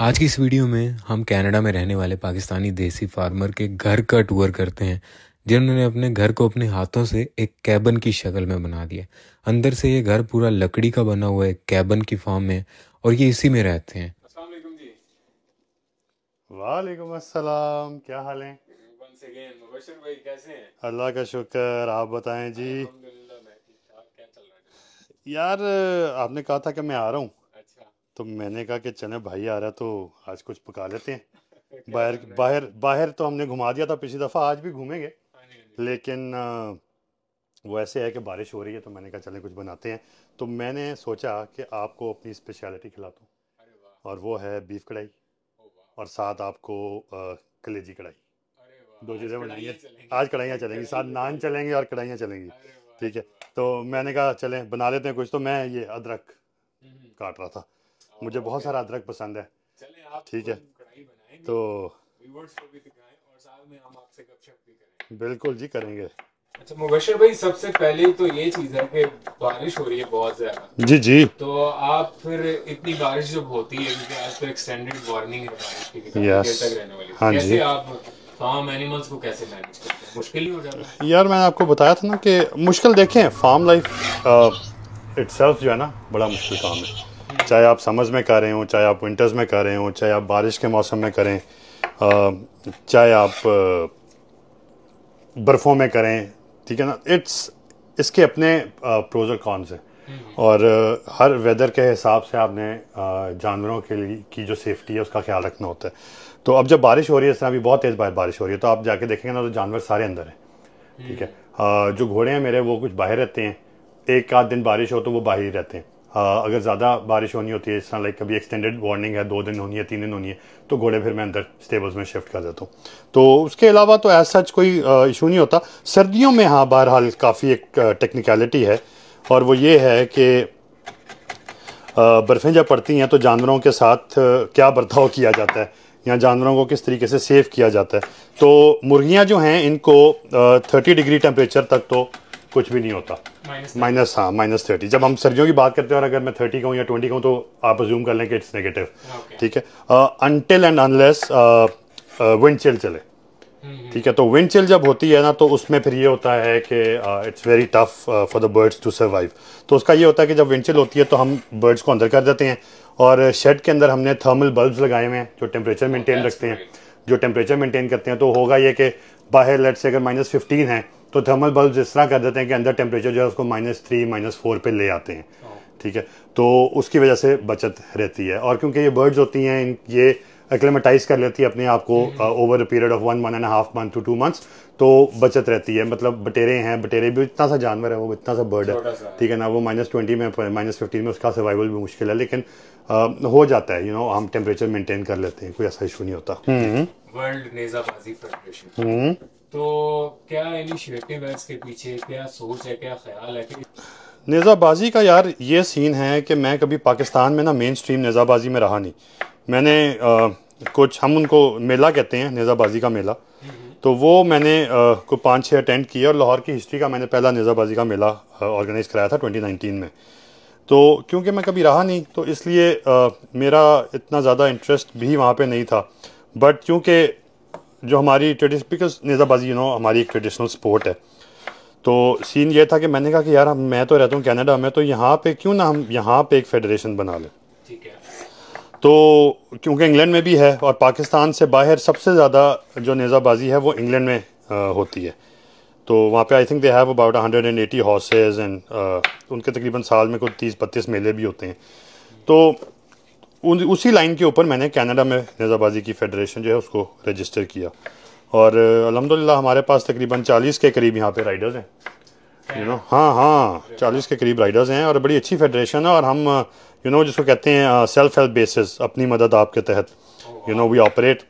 आज की इस वीडियो में हम कनाडा में रहने वाले पाकिस्तानी देसी फार्मर के घर का टूर करते हैं, जिन्होंने अपने घर को अपने हाथों से एक कैबन की शक्ल में बना दिया। अंदर से ये घर पूरा लकड़ी का बना हुआ है, कैबन की फॉर्म में, और ये इसी में रहते हैं। अस्सलाम वालेकुम जी। वालेकुम अस्सलाम, क्या हाल है? वंस अगेन मुबशर भाई, कैसे हैं? अल्लाह का शुक्र, आप बताएं जी। अल्हम्दुलिल्लाह, मैं ठीक ठाक। क्या चल रहा है? यार, आपने कहा था कि मैं आ रहा हूँ, अच्छा। तो मैंने कहा कि चलें, भाई आ रहा है तो आज कुछ पका लेते हैं। क्या बाहर बन रहा है? बाहर बाहर तो हमने घुमा दिया था पिछली दफ़ा, आज भी घूमेंगे। हाँ जी, हाँ जी। लेकिन वो ऐसे है कि बारिश हो रही है, तो मैंने कहा चलें कुछ बनाते हैं। तो मैंने सोचा कि आपको अपनी स्पेशलिटी खिलाता हूँ, अरे वाह। और वो है बीफ कढ़ाई, ओ वाह। और साथ आपको कलेजी कढ़ाई। अरे दो वाह, आज चीज़ें बनाई कढ़ाइयाँ हैं। चलेंगी। आज कढ़ाइयाँ चलेंगी, साथ कढ़ाई नान बताइए। चलेंगे और कढ़ाइयाँ चलेंगी। अरे वाह, ठीक है। अरे वाह। तो मैंने कहा चलें बना लेते हैं कुछ। तो मैं ये अदरक हम्म। काट रहा था, मुझे बहुत ओके। सारा अदरक पसंद है। चलें, आप ठीक है। कढ़ाई बनाएंगे, तो व्यूअर्स को भी दिखाएं और साथ में हम आपसे गपशप भी करें। बिल्कुल जी, करेंगे। अच्छा मुबशर भाई, सबसे पहले तो ये चीज़ है कि बारिश हो रही है बहुत ज़्यादा। जी जी। तो आप फिर इतनी बारिश जब होती है, क्योंकि आज तो एक्सटेंडेड वार्निंग है बारिश की कि काफ़ी यस। देर तक रहने वाली, हाँ कैसे जी। आप फार्म एनिमल्स को कैसे मैनेज करते हैं? मुश्किल ही हो जाता है। यार, मैंने आपको बताया था ना कि मुश्किल, देखें, फार्म लाइफ इटसेल्फ जो है ना, बड़ा मुश्किल काम है। चाहे आप समर्स में कर रहे हो, चाहे आप विंटर्स में कर रहे हो, चाहे आप बारिश के मौसम में करें, चाहे आप बर्फ़ों में करें। ठीक है ना, इसके अपने प्रोज और कॉन्स हैं। और हर वेदर के हिसाब से आपने जानवरों के लिए की जो सेफ्टी है उसका ख्याल रखना होता है। तो अब जब बारिश हो रही है, इस तरह भी बहुत तेज़ बारिश हो रही है, तो आप जाके देखेंगे ना, तो जानवर सारे अंदर हैं। ठीक है। जो घोड़े हैं मेरे, वो कुछ बाहर रहते हैं। एक आध दिन बारिश हो तो वो बाहर ही रहते हैं। अगर ज़्यादा बारिश होनी होती है, इस तरह लाइक कभी एक्सटेंडेड वार्निंग है, 2 दिन होनी है, 3 दिन होनी है, तो घोड़े फिर मैं अंदर स्टेबल्स में शिफ्ट कर देता हूँ। तो उसके अलावा तो एज सच कोई इशू नहीं होता। सर्दियों में हाँ, बहरहाल काफ़ी एक टेक्निकलिटी है, और वो ये है कि बर्फ़ें जब पड़ती हैं तो जानवरों के साथ क्या बर्ताव किया जाता है, या जानवरों को किस तरीके से सेव किया जाता है। तो मुर्गियां जो हैं, इनको 30 डिग्री टेम्परेचर तक तो कुछ भी नहीं होता। माइनस, हाँ, -30। जब हम सर्दियों की बात करते हैं, और अगर मैं 30 कहूँ या 20 कहूँ, तो आप अज्यूम कर लें कि इट्स नेगेटिव। ठीक है। Until and unless wind chill चले। ठीक है। तो विंड चिल जब होती है ना, तो उसमें फिर ये होता है कि it's very tough for the birds to survive. तो उसका ये होता है कि जब विंड चिल होती है तो हम बर्ड्स को अंदर कर देते हैं, और शेड के अंदर हमने थर्मल बल्ब्स लगाए हुए हैं जो टेम्परेचर मेंटेन रखते हैं, जो टेम्परेचर मेंटेन करते हैं। तो होगा ये कि बाहर लेट से अगर -15 है, तो थर्मल बल्ब्स इस तरह कर देते हैं कि अंदर टेम्परेचर जो है उसको -3 -4 पे ले आते हैं। ठीक है। तो उसकी वजह से बचत रहती है। और क्योंकि ये बर्ड्स होती हैं, ये एक्लेमेटाइज कर लेती है अपने आप को over a period of 1.5 month to 2 months, तो बचत रहती है। मतलब बटेरे हैं, बटेरे भी इतना सा जानवर है, वो इतना सा बर्ड है। ठीक है ना, वो -20 में, -15 में उसका सर्वाइवल भी मुश्किल है, लेकिन हो जाता है। हम टेम्परेचर मेंटेन कर लेते हैं, कोई ऐसा इशू नहीं होता। वर्ल्ड नेज़ाबाजी फेडरेशन, तो क्या इनिशिएटिव है इसके पीछे, क्या सोच है, क्या ख्याल है कि नेज़ाबाजी का? यार, ये सीन है कि मैं कभी पाकिस्तान में ना मेन स्ट्रीम नेज़ाबाजी में रहा नहीं। मैंने कुछ, हम उनको मेला कहते हैं, नेज़ाबाजी का मेला, तो वो मैंने को 5-6 अटेंड किए, और लाहौर की हिस्ट्री का मैंने पहला नेज़ाबाजी का मेला ऑर्गेनाइज कराया था 2019 में। तो क्योंकि मैं कभी रहा नहीं, तो इसलिए मेरा इतना ज़्यादा इंटरेस्ट भी वहाँ पे नहीं था। बट क्योंकि जो हमारी बिकॉज नेज़ाबाजी हमारी एक ट्रेडिशनल स्पोर्ट है, तो सीन ये था कि मैंने कहा कि यार, मैं तो रहता हूँ कनाडा में, तो यहाँ पे क्यों ना हम यहाँ पे एक फेडरेशन बना लें। ठीक है। तो क्योंकि इंग्लैंड में भी है, और पाकिस्तान से बाहर सबसे ज़्यादा जो नेज़ाबाजी है वो इंग्लैंड में होती है। तो वहाँ पे I think they have about 180 horses, and उनके तकरीबन साल में कुछ 30-32 मेले भी होते हैं। तो उसी लाइन के ऊपर मैंने कनाडा में नेज़ाबाजी की फेडरेशन जो है उसको रजिस्टर किया, और अल्हम्दुलिल्लाह हमारे पास तकरीबन 40 के करीब यहाँ पे राइडर्स हैं। हाँ हाँ, 40 के करीब राइडर्स हैं, और बड़ी अच्छी फेडरेशन है। और हम जिसको कहते हैं सेल्फ हेल्प बेसिस, अपनी मदद आपके तहत वी ऑपरेट।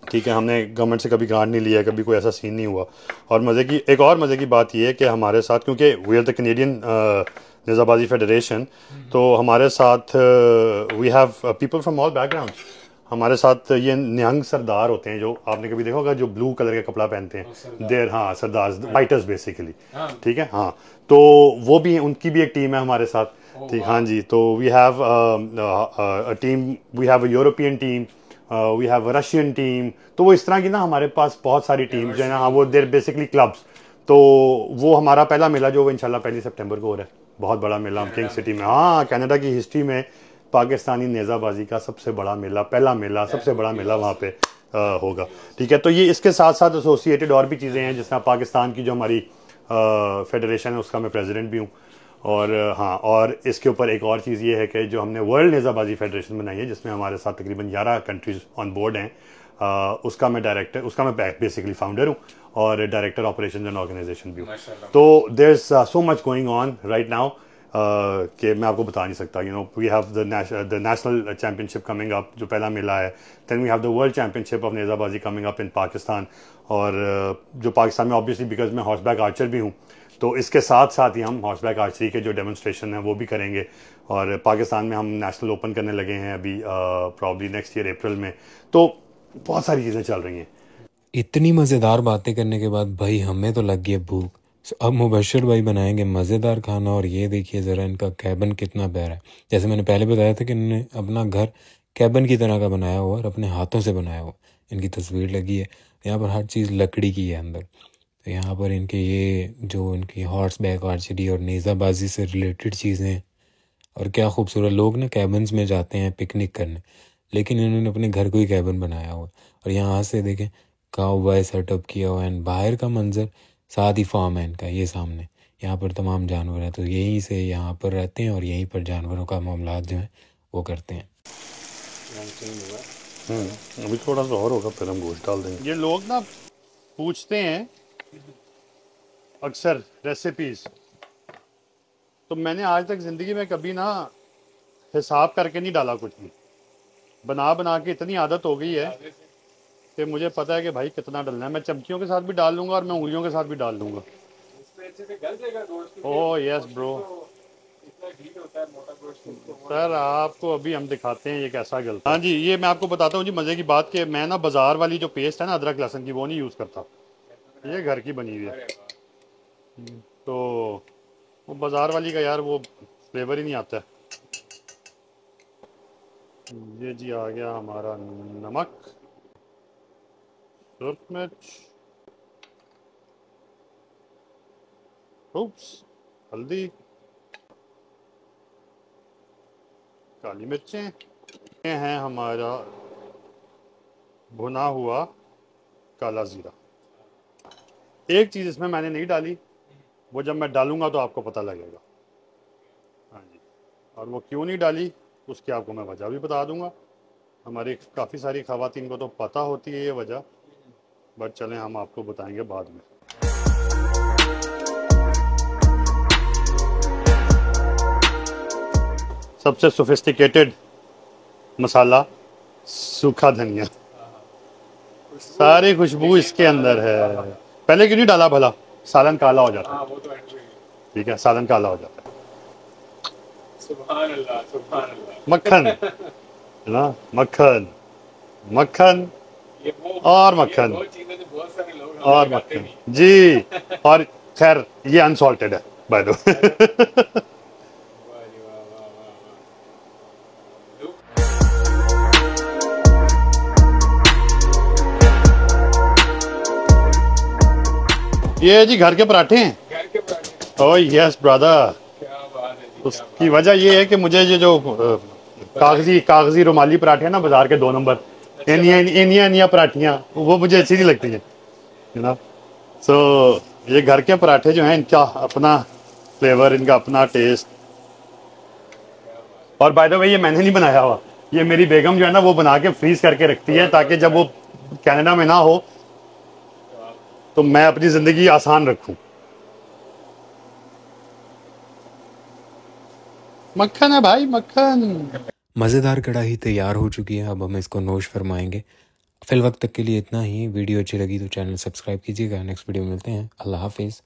ठीक है। हमने गवर्नमेंट से कभी ग्रांट नहीं लिया है, कभी कोई ऐसा सीन नहीं हुआ। और एक और मज़े की बात यह है कि हमारे साथ, क्योंकि वी आर द कैनेडियन नेज़ाबाजी फेडरेशन, तो हमारे साथ we have people from all backgrounds. हमारे साथ ये निहंग सरदार होते हैं, जो आपने कभी देखा होगा, जो ब्लू कलर का कपड़ा पहनते हैं, देर, हाँ सरदार, फाइटर्स बेसिकली। ठीक है, हाँ, तो वो भी, उनकी भी एक टीम है हमारे साथ। ठीक, हाँ जी, तो we have a team, we have a European team, we have a Russian team. तो वो इस तरह की ना हमारे पास बहुत सारी टीम जो है ना, हाँ, वो देर बेसिकली क्लब्स। तो वो हमारा पहला मेला जो इंशाल्लाह 1 सितंबर को हो रहा है, बहुत बड़ा मेला किंग सिटी में। हाँ, कनाडा की हिस्ट्री में पाकिस्तानी नेज़ाबाजी का सबसे बड़ा मेला, पहला मेला, सबसे बड़ा मेला वहाँ पे होगा। ठीक है, तो ये इसके साथ साथ एसोसिएटेड और भी चीज़ें हैं, जिस तरह पाकिस्तान की जो हमारी फेडरेशन है उसका मैं प्रेसिडेंट भी हूँ। और हाँ, और इसके ऊपर एक और चीज़ ये है कि जो हमने वर्ल्ड नेज़ाबाजी फेडरेशन बनाई है, जिसमें हमारे साथ तकरीबन 11 कंट्रीज ऑन बोर्ड हैं, उसका मैं डायरेक्टर, उसका मैं बेसिकली फाउंडर हूँ और डायरेक्टर ऑपरेशन एंड ऑर्गेनाइजेशन भी हूँ। तो there is so much going on right now कि मैं आपको बता नहीं सकता। You know, we have the national championship coming up, जो पहला मेला है। Then we have the world championship of नेज़ाबाजी कमिंग अप इन पाकिस्तान। और जो पाकिस्तान में ऑब्वियसली, बिकॉज मैं हॉर्स बैक आर्चर भी हूँ, तो इसके साथ साथ ही हम हॉर्स बैक आर्चरी के जो डेमोन्स्ट्रेशन है वो भी करेंगे। और पाकिस्तान में हम नेशनल ओपन करने लगे हैं अभी, प्रॉब्ली नेक्स्ट ईयर अप्रैल में। तो बहुत सारी चीज़ें चल रही हैं। इतनी मज़ेदार बातें करने के बाद भाई हमें तो लग गई भूख। अब मुबशर भाई बनाएंगे मज़ेदार खाना। और ये देखिए ज़रा इनका कैबन कितना प्यारा है। जैसे मैंने पहले बताया था कि इन्होंने अपना घर कैबन की तरह का बनाया हुआ और अपने हाथों से बनाया हुआ। इनकी तस्वीर लगी है, यहाँ पर हर चीज़ लकड़ी की है अंदर। तो यहाँ पर इनके ये जो इनकी हॉर्स बैक आर्चरी और नेज़ाबाजी से रिलेटेड चीज़ें हैं। और क्या खूबसूरत, लोग ना कैबन्स में जाते हैं पिकनिक करने, लेकिन इन्होंने अपने घर को ही कैबन बनाया हुआ। और यहाँ से देखें काउबॉय सेटअप किया हुआ है। बाहर का मंजर, साथ ही फार्म है इनका, ये सामने, यहाँ पर तमाम जानवर हैं। तो यहीं से यहाँ पर रहते हैं और यहीं पर जानवरों का मामला जो है वो करते हैं। अभी थोड़ा सा और होगा, फिर हम गोश्त डाल देंगे। ये लोग ना पूछते हैं अक्सर रेसिपीज, तो मैंने आज तक ज़िंदगी में कभी ना हिसाब करके नहीं डाला कुछ भी। बना बना के इतनी आदत हो गई है कि मुझे पता है कि भाई कितना डालना है। मैं चमचियों के साथ भी डाल लूँगा और मैं उंगलियों के साथ भी डाल दूँगा। Oh yes bro. सर आपको अभी हम दिखाते हैं ये कैसा गलता है। हाँ जी, ये मैं आपको बताता हूँ जी मज़े की बात, कि मैं ना बाज़ार वाली जो पेस्ट है ना अदरक लहसुन की, वो नहीं यूज़ करता। ये घर की बनी हुई है। तो वो बाज़ार वाली का यार वो फ्लेवर ही नहीं आता है। ये जी आ गया हमारा नमक, सुर्ख मिर्च, उप्स, हल्दी, काली मिर्चें। ये हैं हमारा भुना हुआ काला ज़ीरा। एक चीज़ इसमें मैंने नहीं डाली, वो जब मैं डालूंगा तो आपको पता लगेगा। हाँ जी, और वो क्यों नहीं डाली उसकी आपको मैं वजह भी बता दूंगा। हमारी काफ़ी सारी ख़वातीन को तो पता होती है ये वजह, बट चलें हम आपको बताएंगे बाद में। सबसे सोफिस्टिकेटेड मसाला सूखा धनिया, सारी खुशबू इसके अंदर है। पहले क्यों नहीं डाला भला? सालन काला हो जाता है। ठीक है, सालन काला हो जाता है। सुभान अल्लाह, सुभान अल्लाह। मक्खन है ना, मक्खन, मक्खन और मक्खन और मक्खन जी। और खैर ये अनसॉल्टेड है बाय द वे। ये जी घर के पराठे हैं। घर के पराठे। Oh yes brother. क्या बात है जी। उसकी वजह ये है कि मुझे ये जो कागजी रुमाली पराठे हैं ना बाजार के 2 नंबर, इनिया पराठियाँ, वो मुझे अच्छी नहीं लगती है ना। सो ये घर के पराठे जो हैं इनका अपना फ्लेवर, इनका अपना टेस्ट। और बाय द वे ये मैंने नहीं बनाया हुआ, ये मेरी बेगम जो है ना वो बना के फ्रीज करके रखती है, ताकि जब वो कनाडा में ना हो तो मैं अपनी जिंदगी आसान रखूं। मक्खन है भाई, मक्खन। मज़ेदार कढ़ाई तैयार हो चुकी है, अब हम इसको नोश फरमाएंगे। फिल वक्त तक के लिए इतना ही। वीडियो अच्छी लगी तो चैनल सब्सक्राइब कीजिएगा। नेक्स्ट वीडियो में मिलते हैं। अल्लाह हाफिज़।